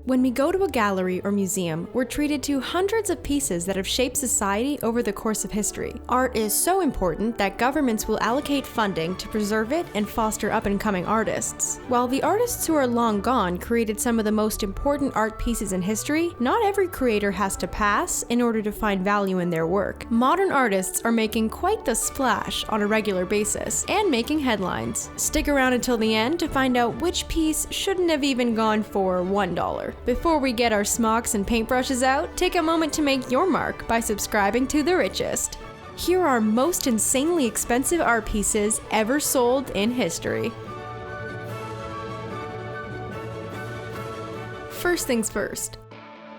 When we go to a gallery or museum, we're treated to hundreds of pieces that have shaped society over the course of history. Art is so important that governments will allocate funding to preserve it and foster up-and-coming artists. While the artists who are long gone created some of the most important art pieces in history, not every creator has to pass in order to find value in their work. Modern artists are making quite the splash on a regular basis and making headlines. Stick around until the end to find out which piece shouldn't have even gone for $1. Before we get our smocks and paintbrushes out, take a moment to make your mark by subscribing to TheRichest. Here are most insanely expensive art pieces ever sold in history. First things first.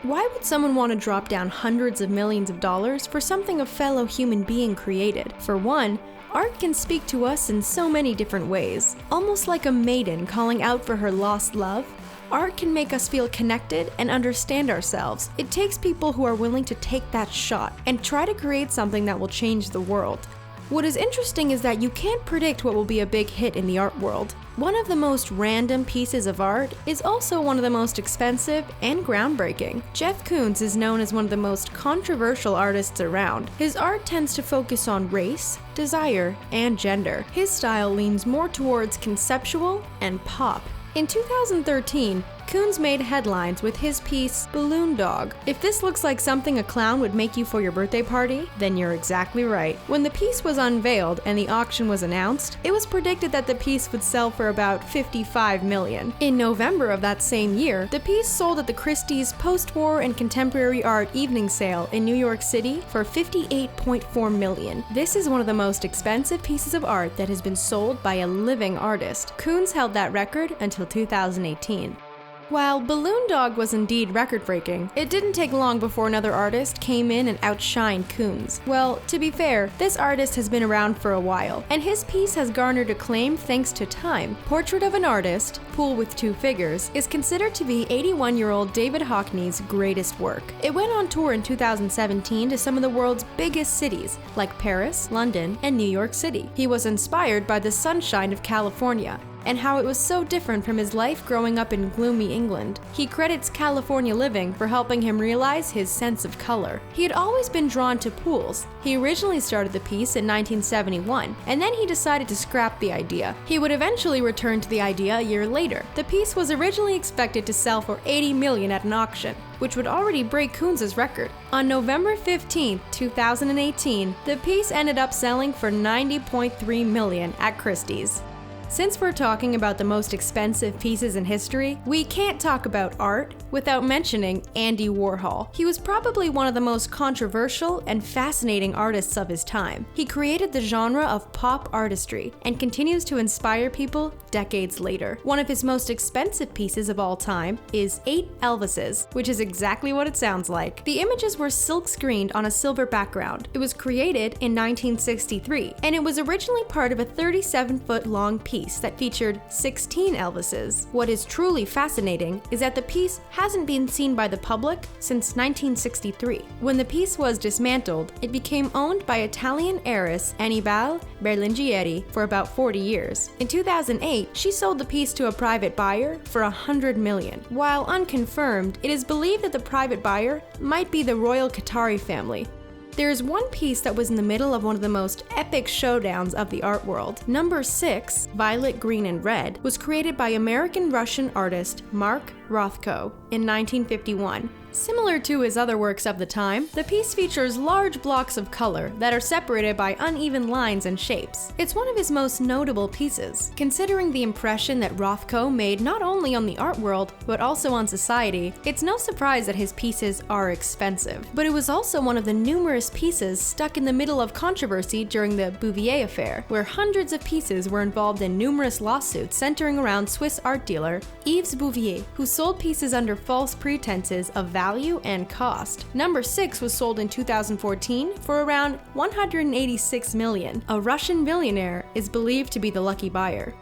Why would someone want to drop down hundreds of millions of dollars for something a fellow human being created? For one, art can speak to us in so many different ways. Almost like a maiden calling out for her lost love, art can make us feel connected and understand ourselves. It takes people who are willing to take that shot and try to create something that will change the world. What is interesting is that you can't predict what will be a big hit in the art world. One of the most random pieces of art is also one of the most expensive and groundbreaking. Jeff Koons is known as one of the most controversial artists around. His art tends to focus on race, desire, and gender. His style leans more towards conceptual and pop. In 2013, Koons made headlines with his piece, Balloon Dog. If this looks like something a clown would make you for your birthday party, then you're exactly right. When the piece was unveiled and the auction was announced, it was predicted that the piece would sell for about $55 million. In November of that same year, the piece sold at the Christie's Post-War and Contemporary Art Evening Sale in New York City for $58.4 million. This is one of the most expensive pieces of art that has been sold by a living artist. Koons held that record until 2018. While Balloon Dog was indeed record-breaking, it didn't take long before another artist came in and outshined Koons. Well, to be fair, this artist has been around for a while, and his piece has garnered acclaim thanks to time. Portrait of an Artist, Pool with Two Figures, is considered to be 81-year-old David Hockney's greatest work. It went on tour in 2017 to some of the world's biggest cities, like Paris, London, and New York City. He was inspired by the sunshine of California, and how it was so different from his life growing up in gloomy England. He credits California living for helping him realize his sense of color. He had always been drawn to pools. He originally started the piece in 1971, and then he decided to scrap the idea. He would eventually return to the idea a year later. The piece was originally expected to sell for $80 million at an auction, which would already break Koons' record. On November 15, 2018, the piece ended up selling for $90.3 million at Christie's. Since we're talking about the most expensive pieces in history, we can't talk about art without mentioning Andy Warhol. He was probably one of the most controversial and fascinating artists of his time. He created the genre of pop artistry and continues to inspire people decades later. One of his most expensive pieces of all time is 8 Elvises, which is exactly what it sounds like. The images were silk-screened on a silver background. It was created in 1963, and it was originally part of a 37-foot-long piece that featured 16 Elvises. What is truly fascinating is that the piece hasn't been seen by the public since 1963. When the piece was dismantled, it became owned by Italian heiress Annibale Berlingieri for about 40 years. In 2008, she sold the piece to a private buyer for $100 million. While unconfirmed, it is believed that the private buyer might be the royal Qatari family. There is one piece that was in the middle of one of the most epic showdowns of the art world. Number 6, Violet, Green, and Red, was created by American-Russian artist Mark Rothko in 1951. Similar to his other works of the time, the piece features large blocks of color that are separated by uneven lines and shapes. It's one of his most notable pieces. Considering the impression that Rothko made not only on the art world, but also on society, it's no surprise that his pieces are expensive. But it was also one of the numerous pieces stuck in the middle of controversy during the Bouvier affair, where hundreds of pieces were involved in numerous lawsuits centering around Swiss art dealer Yves Bouvier, who sold pieces under false pretenses of value and cost. Number 6 was sold in 2014 for around $186 million. A Russian billionaire is believed to be the lucky buyer.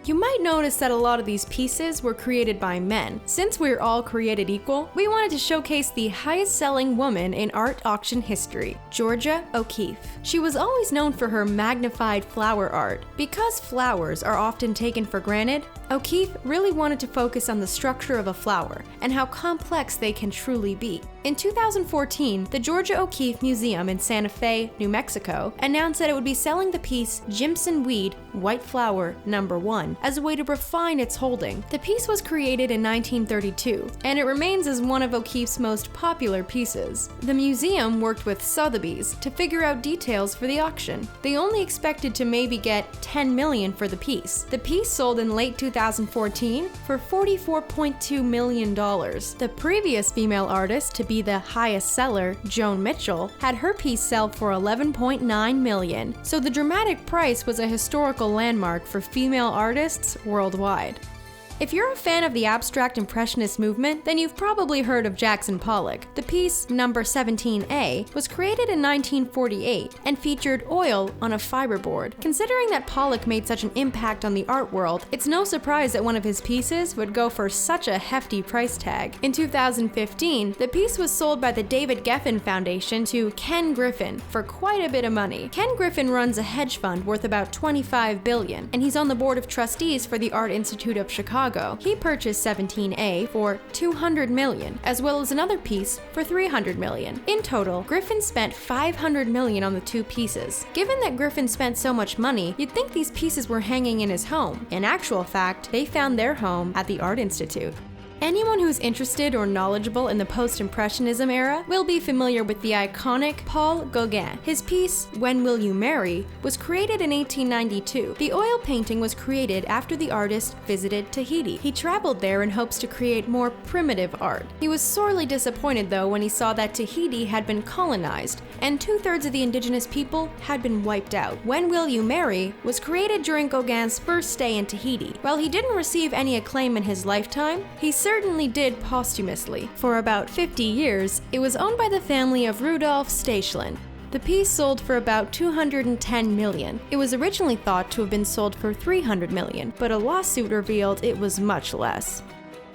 You might notice that a lot of these pieces were created by men. Since we're all created equal, we wanted to showcase the highest-selling woman in art auction history, Georgia O'Keeffe. She was always known for her magnified flower art. Because flowers are often taken for granted, OKeefe really wanted to focus on the structure of a flower and how complex they can truly be. In 2014, the Georgia O'Keeffe Museum in Santa Fe, New Mexico, announced that it would be selling the piece Jimsonweed White Flower No. 1 as a way to refine its holding. The piece was created in 1932, and it remains as one of O'Keeffe's most popular pieces. The museum worked with Sotheby's to figure out details for the auction. They only expected to maybe get $10 million for the piece. The piece sold in late 2014 for $44.2 million. The previous female artist to be the highest seller, Joan Mitchell, had her piece sell for $11.9 million, so the dramatic price was a historical landmark for female artists worldwide. If you're a fan of the abstract impressionist movement, then you've probably heard of Jackson Pollock. The piece, number 17A, was created in 1948 and featured oil on a fiberboard. Considering that Pollock made such an impact on the art world, it's no surprise that one of his pieces would go for such a hefty price tag. In 2015, the piece was sold by the David Geffen Foundation to Ken Griffin for quite a bit of money. Ken Griffin runs a hedge fund worth about $25 billion, and he's on the board of trustees for the Art Institute of Chicago. He purchased 17A for $200 million, as well as another piece for $300 million. In total, Griffin spent $500 million on the two pieces. Given that Griffin spent so much money, you'd think these pieces were hanging in his home. In actual fact, they found their home at the Art Institute. Anyone who's interested or knowledgeable in the post-impressionism era will be familiar with the iconic Paul Gauguin. His piece, When Will You Marry, was created in 1892. The oil painting was created after the artist visited Tahiti. He traveled there in hopes to create more primitive art. He was sorely disappointed though when he saw that Tahiti had been colonized and 2/3 of the indigenous people had been wiped out. When Will You Marry was created during Gauguin's first stay in Tahiti. While he didn't receive any acclaim in his lifetime, he certainly did posthumously. For about 50 years, it was owned by the family of Rudolf Stechlin. The piece sold for about $210 million. It was originally thought to have been sold for $300 million, but a lawsuit revealed it was much less.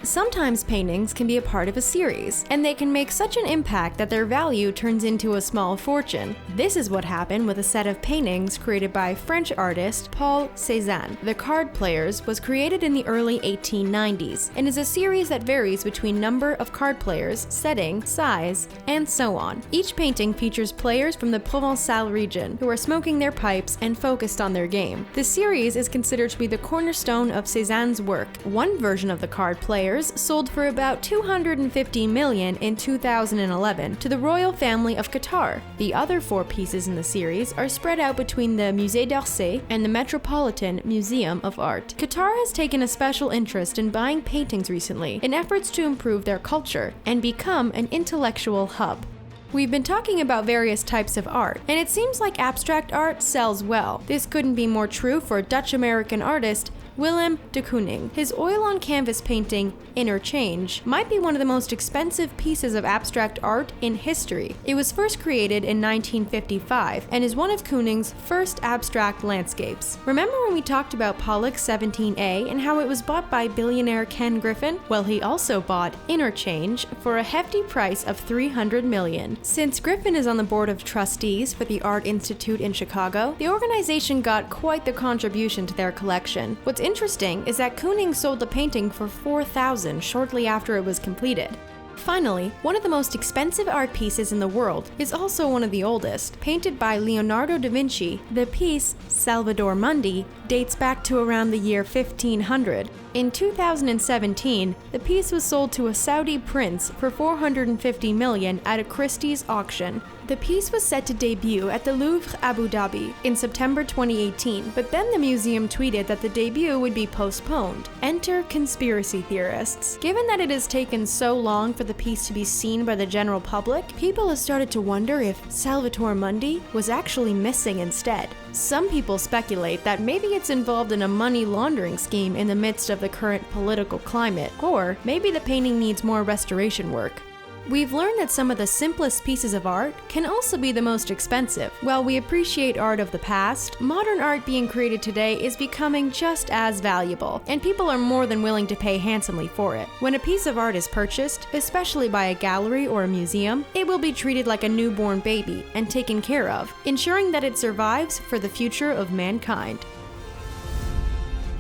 Sometimes paintings can be a part of a series, and they can make such an impact that their value turns into a small fortune. This is what happened with a set of paintings created by French artist Paul Cezanne. The Card Players was created in the early 1890s, and is a series that varies between number of card players, setting, size, and so on. Each painting features players from the Provençal region who are smoking their pipes and focused on their game. The series is considered to be the cornerstone of Cezanne's work. One version of the Card Players sold for about $250 million in 2011 to the royal family of Qatar. The other 4 pieces in the series are spread out between the Musée d'Orsay and the Metropolitan Museum of Art. Qatar has taken a special interest in buying paintings recently in efforts to improve their culture and become an intellectual hub. We've been talking about various types of art, and it seems like abstract art sells well. This couldn't be more true for Dutch-American artist Willem de Kooning. His oil-on-canvas painting, Interchange, might be one of the most expensive pieces of abstract art in history. It was first created in 1955 and is one of Kooning's first abstract landscapes. Remember when we talked about Pollock's 17A and how it was bought by billionaire Ken Griffin? Well, he also bought Interchange for a hefty price of $300 million. Since Griffin is on the board of trustees for the Art Institute in Chicago, the organization got quite the contribution to their collection. What's interesting is that Kooning sold the painting for $4,000 shortly after it was completed. Finally, one of the most expensive art pieces in the world is also one of the oldest. Painted by Leonardo da Vinci, the piece, Salvador Mundi, dates back to around the year 1500. In 2017, the piece was sold to a Saudi prince for $450 million at a Christie's auction. The piece was set to debut at the Louvre, Abu Dhabi in September 2018, but then the museum tweeted that the debut would be postponed. Enter conspiracy theorists. Given that it has taken so long for the piece to be seen by the general public, people have started to wonder if Salvatore Mundi was actually missing instead. Some people speculate that maybe it's involved in a money laundering scheme in the midst of the current political climate, or maybe the painting needs more restoration work. We've learned that some of the simplest pieces of art can also be the most expensive. While we appreciate art of the past, modern art being created today is becoming just as valuable, and people are more than willing to pay handsomely for it. When a piece of art is purchased, especially by a gallery or a museum, it will be treated like a newborn baby and taken care of, ensuring that it survives for the future of mankind.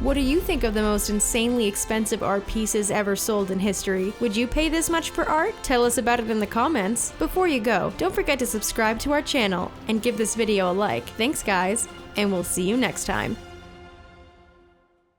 What do you think of the most insanely expensive art pieces ever sold in history? Would you pay this much for art? Tell us about it in the comments. Before you go, don't forget to subscribe to our channel and give this video a like. Thanks guys, and we'll see you next time.